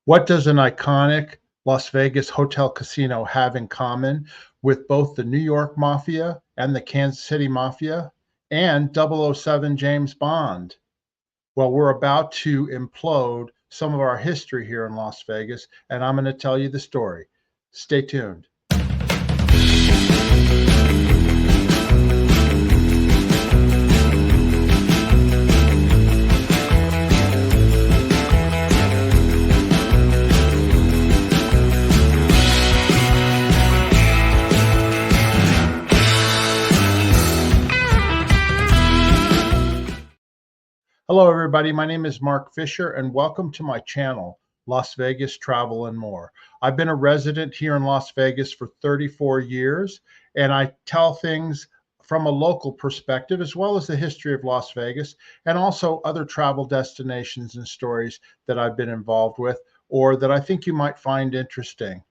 What does an iconic Las Vegas hotel casino have in common with both the New York Mafia and the Kansas City Mafia and 007 James Bond? Well, we're about to implode some of our history here in Las Vegas, and I'm going to tell you the story. Stay tuned. Hello, everybody. My name is Mark Fisher, and welcome to my channel, Las Vegas Travel and More. I've been a resident here in Las Vegas for 34 years, and I tell things from a local perspective, as well as the history of Las Vegas, and also other travel destinations and stories that I've been involved with, or that I think you might find interesting.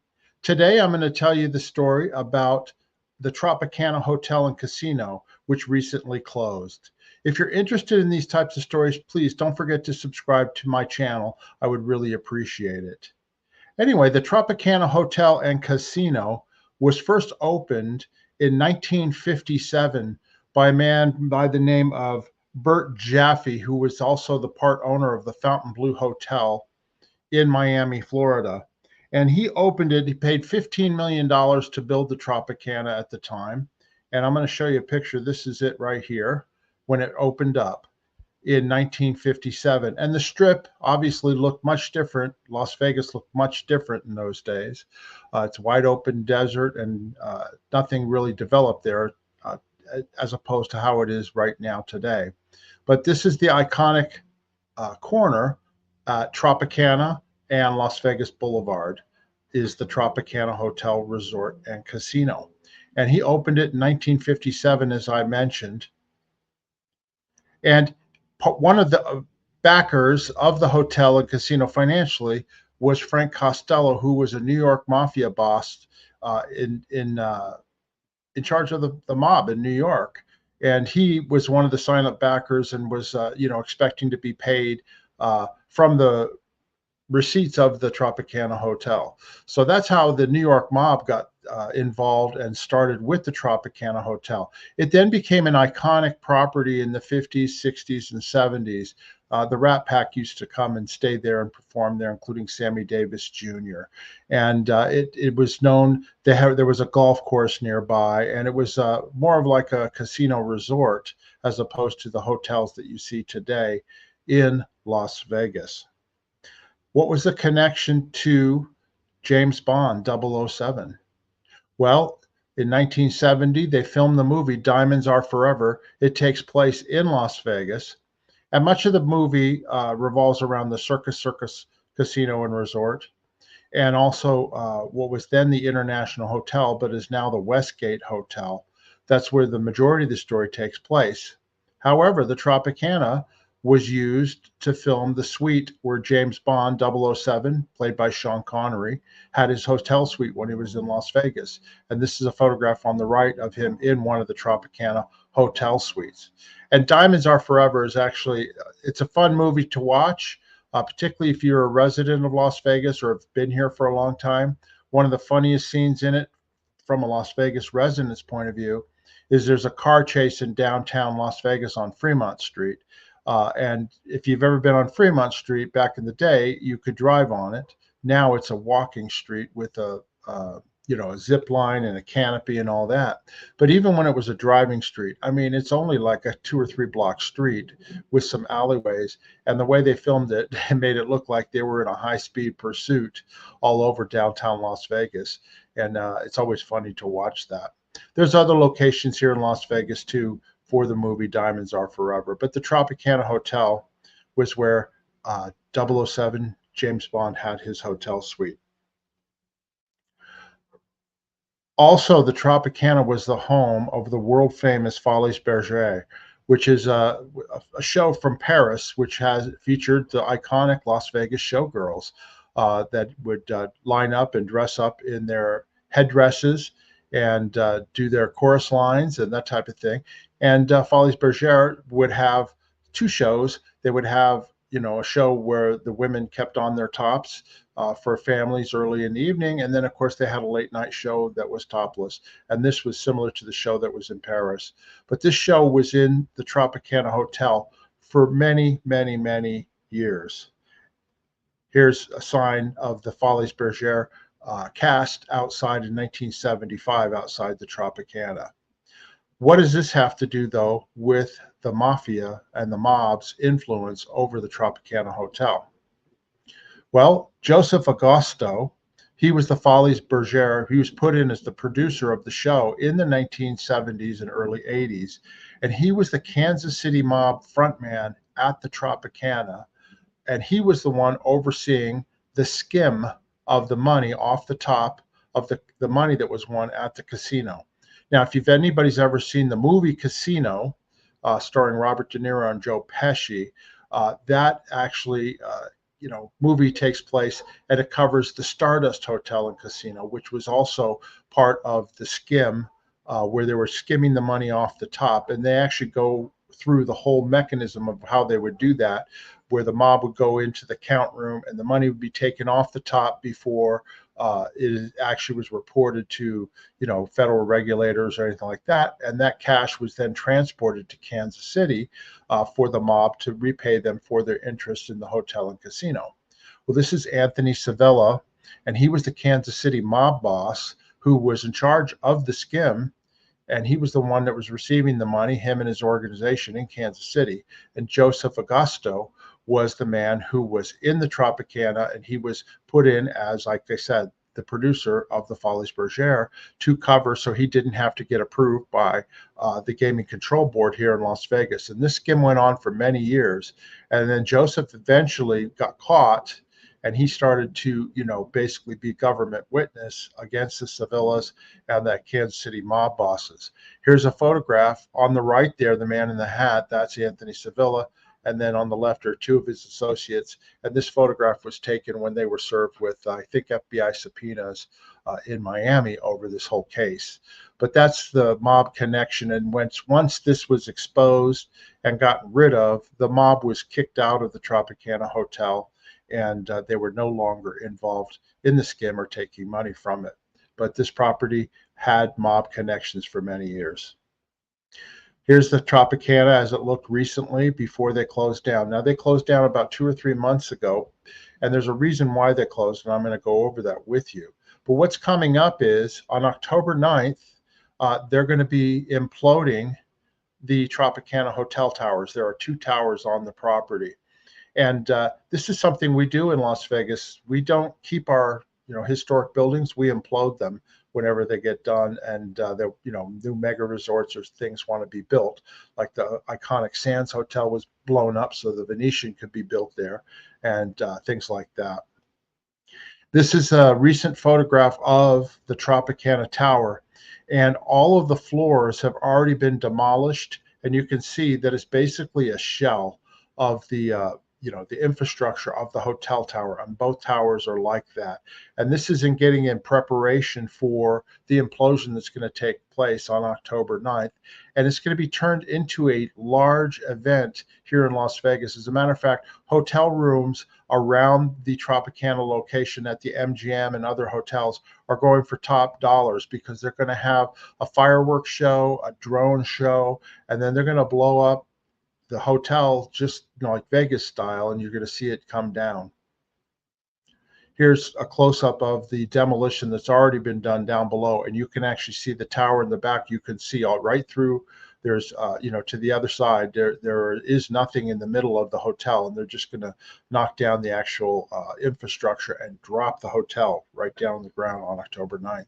Today, I'm going to tell you the story about the Tropicana Hotel and Casino, which recently closed. If you're interested in these types of stories, please don't forget to subscribe to my channel. I would really appreciate it. Anyway, the Tropicana Hotel and Casino was first opened in 1957 by a man by the name of Bert Jaffe, who was also the part owner of the Fontainebleau Hotel in Miami, Florida. And he opened it. He paid $15 million to build the Tropicana at the time. And I'm going to show you a picture. This is it right here when it opened up in 1957. And the Strip obviously looked much different. Las Vegas looked much different in those days. It's wide open desert and nothing really developed there as opposed to how it is right now today. But this is the iconic corner at Tropicana and Las Vegas Boulevard is the Tropicana Hotel Resort and Casino. And he opened it in 1957, as I mentioned. And one of the backers of the hotel and casino financially was Frank Costello, who was a New York Mafia boss in charge of the mob in New York. And he was one of the silent backers and was, expecting to be paid from the receipts of the Tropicana Hotel. So that's how the New York mob got involved and started with the Tropicana Hotel. It then became an iconic property in the 50s, 60s, and 70s. The Rat Pack used to come and stay there and perform there, including Sammy Davis Jr. And it was known, there was a golf course nearby, and it was more of like a casino resort as opposed to the hotels that you see today in Las Vegas. What was the connection to James Bond 007? Well, in 1970, they filmed the movie Diamonds Are Forever. It takes place in Las Vegas. And much of the movie revolves around the Circus Casino and Resort, and also what was then the International Hotel, but is now the Westgate Hotel. That's where the majority of the story takes place. However, the Tropicana was used to film the suite where James Bond 007, played by Sean Connery, had his hotel suite when he was in Las Vegas. And this is a photograph on the right of him in one of the Tropicana hotel suites. And Diamonds Are Forever is actually, it's a fun movie to watch, particularly if you're a resident of Las Vegas or have been here for a long time. One of the funniest scenes in it from a Las Vegas resident's point of view is there's a car chase in downtown Las Vegas on Fremont Street. And if you've ever been on Fremont Street back in the day, you could drive on it. Now it's a walking street with a zip line and a canopy and all that. But even when it was a driving street, I mean, it's only like a 2 or 3 block street with some alleyways. And the way they filmed it made it look like they were in a high-speed pursuit all over downtown Las Vegas. And it's always funny to watch that. There's other locations here in Las Vegas too for the movie Diamonds Are Forever. But the Tropicana Hotel was where 007 James Bond had his hotel suite. Also, the Tropicana was the home of the world famous Folies Bergere, which is a show from Paris, which has featured the iconic Las Vegas showgirls that would line up and dress up in their headdresses and do their chorus lines and that type of thing. And Folies Bergere would have 2 shows. They would have a show where the women kept on their tops for families early in the evening. And then, of course, they had a late night show that was topless. And this was similar to the show that was in Paris. But this show was in the Tropicana Hotel for many, many, many years. Here's a sign of the Folies Bergere cast outside in 1975 outside the Tropicana. What does this have to do, though, with the mafia and the mob's influence over the Tropicana Hotel? Well, Joseph Agosto, he was the Folies Bergere. He was put in as the producer of the show in the 1970s and early 80s. And he was the Kansas City mob frontman at the Tropicana. And he was the one overseeing the skim of the money off the top of the money that was won at the casino. Now, if anybody's ever seen the movie Casino, starring Robert De Niro and Joe Pesci, that actually, movie takes place, and it covers the Stardust Hotel and Casino, which was also part of the skim, where they were skimming the money off the top. And they actually go through the whole mechanism of how they would do that, where the mob would go into the count room and the money would be taken off the top before it actually was reported to, federal regulators or anything like that. And that cash was then transported to Kansas City for the mob to repay them for their interest in the hotel and casino. Well, this is Anthony Sevilla, and he was the Kansas City mob boss who was in charge of the skim. And he was the one that was receiving the money, him and his organization in Kansas City. And Joseph Agosto was the man who was in the Tropicana, and he was put in as, like I said, the producer of the Folies Bergere to cover, so he didn't have to get approved by the Gaming Control Board here in Las Vegas. And this skim went on for many years. And then Joseph eventually got caught, and he started to, basically be government witness against the Sevillas and the Kansas City mob bosses. Here's a photograph on the right there, the man in the hat, that's Anthony Sevilla. And then on the left are two of his associates. And this photograph was taken when they were served with, I think, FBI subpoenas in Miami over this whole case. But that's the mob connection. And once this was exposed and gotten rid of, the mob was kicked out of the Tropicana Hotel, and they were no longer involved in the skim or taking money from it. But this property had mob connections for many years. Here's the Tropicana as it looked recently before they closed down. Now, they closed down about 2 or 3 months ago, and there's a reason why they closed, and I'm going to go over that with you. But what's coming up is on October 9th, they're going to be imploding the Tropicana Hotel towers. There are 2 towers on the property. And this is something we do in Las Vegas. We don't keep our historic buildings. We implode them whenever they get done, and new mega resorts or things want to be built. Like the iconic Sands Hotel was blown up so the Venetian could be built there, and things like that. This is a recent photograph of the Tropicana Tower, and all of the floors have already been demolished, and you can see that it's basically a shell of the the infrastructure of the hotel tower, and both towers are like that. And this is in getting in preparation for the implosion that's going to take place on October 9th. And it's going to be turned into a large event here in Las Vegas. As a matter of fact, hotel rooms around the Tropicana location at the MGM and other hotels are going for top dollars, because they're going to have a fireworks show, a drone show, and then they're going to blow up the hotel just like Vegas style, and you're going to see it come down. Here's a close-up of the demolition that's already been done down below, and you can actually see the tower in the back. You can see all right through. There's to the other side there is nothing in the middle of the hotel, and they're just going to knock down the actual infrastructure and drop the hotel right down on the ground on October 9th.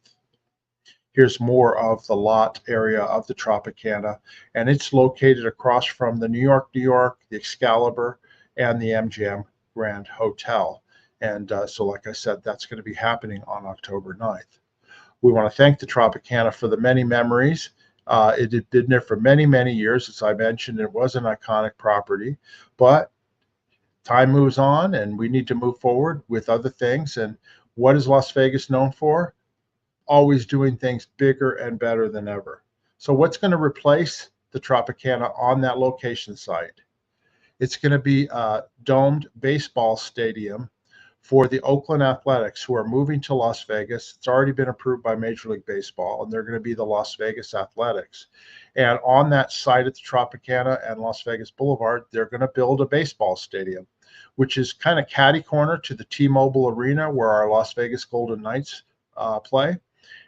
Here's more of the lot area of the Tropicana, and it's located across from the New York, the Excalibur, and the MGM Grand Hotel. And so, like I said, that's going to be happening on October 9th. We want to thank the Tropicana for the many memories. It had been there for many, many years. As I mentioned, it was an iconic property, but time moves on, and we need to move forward with other things. And what is Las Vegas known for? Always doing things bigger and better than ever. So what's going to replace the Tropicana on that location site? It's going to be a domed baseball stadium for the Oakland Athletics, who are moving to Las Vegas. It's already been approved by Major League Baseball, and they're going to be the Las Vegas Athletics. And on that site at the Tropicana and Las Vegas Boulevard, they're going to build a baseball stadium, which is kind of catty corner to the T-Mobile Arena where our Las Vegas Golden Knights play.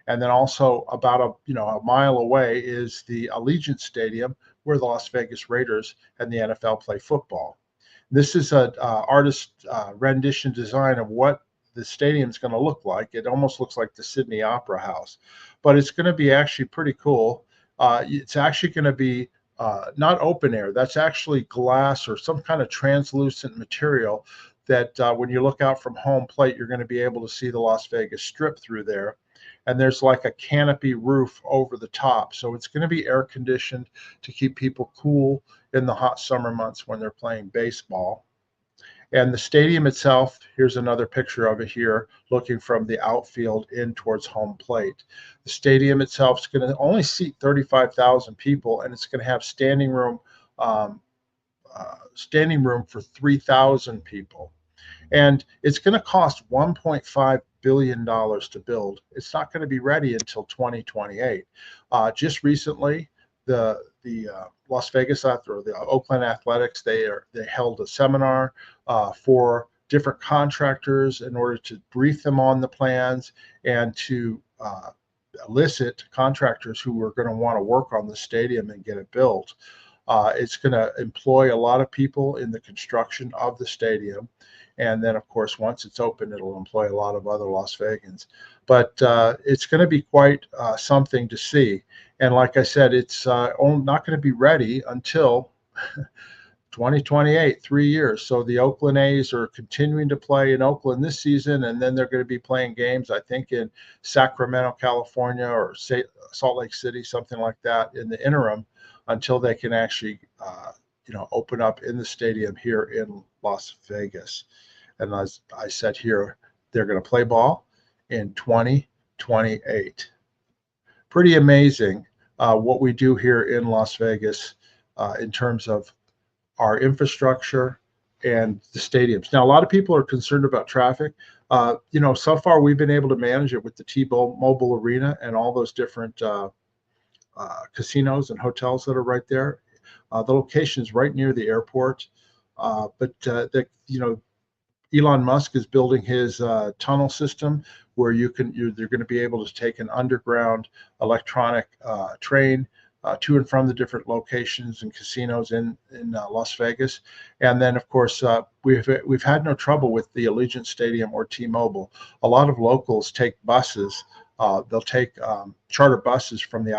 And then also about a mile away is the Allegiant Stadium where the Las Vegas Raiders and the NFL play football. This is an artist rendition design of what the stadium is going to look like. It almost looks like the Sydney Opera House, but it's going to be actually pretty cool. It's actually going to be not open air. That's actually glass or some kind of translucent material that when you look out from home plate, you're going to be able to see the Las Vegas Strip through there. And there's like a canopy roof over the top. So it's going to be air conditioned to keep people cool in the hot summer months when they're playing baseball. And the stadium itself, here's another picture of it here, looking from the outfield in towards home plate. The stadium itself is going to only seat 35,000 people, and it's going to have standing room for 3,000 people. And it's going to cost $1.5 billion to build. It's not going to be ready until 2028. Just recently, the Las Vegas or the Oakland Athletics, they held a seminar for different contractors in order to brief them on the plans and to elicit contractors who are going to want to work on the stadium and get it built. It's going to employ a lot of people in the construction of the stadium. And then, of course, once it's open, it'll employ a lot of other Las Vegans. But it's going to be quite something to see. And like I said, it's not going to be ready until 2028, 3 years. So the Oakland A's are continuing to play in Oakland this season, and then they're going to be playing games, I think, in Sacramento, California, or Salt Lake City, something like that, in the interim until they can actually open up in the stadium here in Las Vegas. And as I said here, they're going to play ball in 2028. Pretty amazing what we do here in Las Vegas in terms of our infrastructure and the stadiums. Now, a lot of people are concerned about traffic. So far we've been able to manage it with the T-Mobile Arena and all those different casinos and hotels that are right there. The location is right near the airport, but Elon Musk is building his tunnel system where you're going to be able to take an underground electronic train to and from the different locations and casinos in Las Vegas. And then, of course, we've had no trouble with the Allegiant Stadium or T-Mobile. A lot of locals take buses. They'll take charter buses from the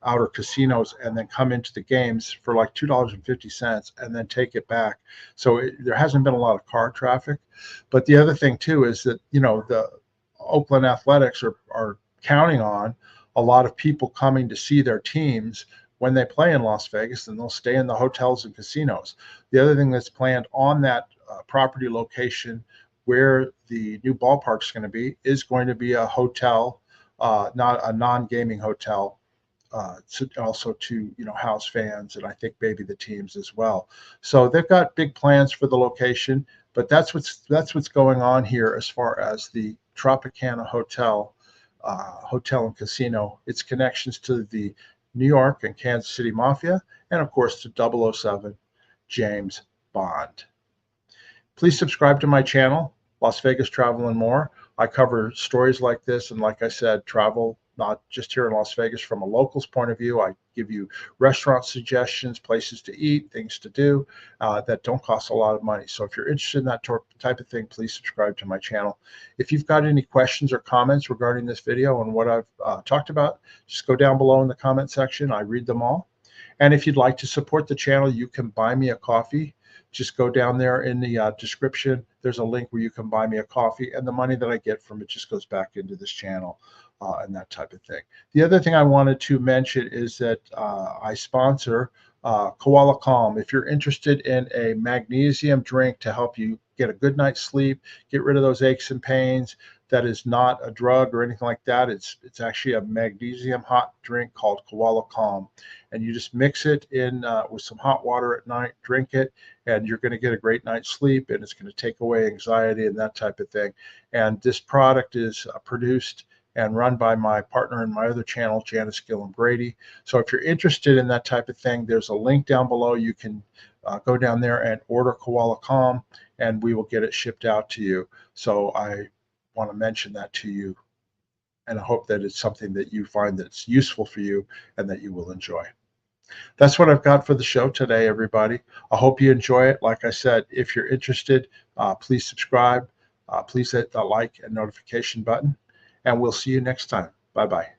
outer casinos and then come into the games for like $2.50 and then take it back. So there hasn't been a lot of car traffic. But the other thing too is that the Oakland Athletics are counting on a lot of people coming to see their teams when they play in Las Vegas, and they'll stay in the hotels and casinos. The other thing that's planned on that property location where the new ballpark is going to be is going to be a hotel, not a non-gaming hotel, also to house fans and I think maybe the teams as well. So they've got big plans for the location, but that's what's going on here as far as the Tropicana Hotel and Casino, its connections to the New York and Kansas City Mafia, and of course to 007 James Bond. Please subscribe to my channel, Las Vegas Travel and More. I cover stories like this, and like I said, travel not just here in Las Vegas from a local's point of view. I give you restaurant suggestions, places to eat, things to do that don't cost a lot of money. So if you're interested in that type of thing, please subscribe to my channel. If you've got any questions or comments regarding this video and what I've talked about, just go down below in the comment section. I read them all. And if you'd like to support the channel, you can buy me a coffee. Just go down there in the description. There's a link where you can buy me a coffee, and the money that I get from it just goes back into this channel and that type of thing. The other thing I wanted to mention is that I sponsor Koala Calm. If you're interested in a magnesium drink to help you get a good night's sleep, get rid of those aches and pains, that is not a drug or anything like that. It's actually a magnesium hot drink called Koala Calm, and you just mix it in with some hot water at night, drink it, and you're going to get a great night's sleep, and it's going to take away anxiety and that type of thing. And this product is produced and run by my partner in my other channel, Janice Gillum Grady. So if you're interested in that type of thing, there's a link down below. You can go down there and order Koala Calm, and we will get it shipped out to you. So I want to mention that to you, and I hope that it's something that you find that's useful for you and that you will enjoy. That's what I've got for the show today, everybody. I hope you enjoy it. Like I said, if you're interested, please subscribe. Please hit the like and notification button, and we'll see you next time. Bye-bye.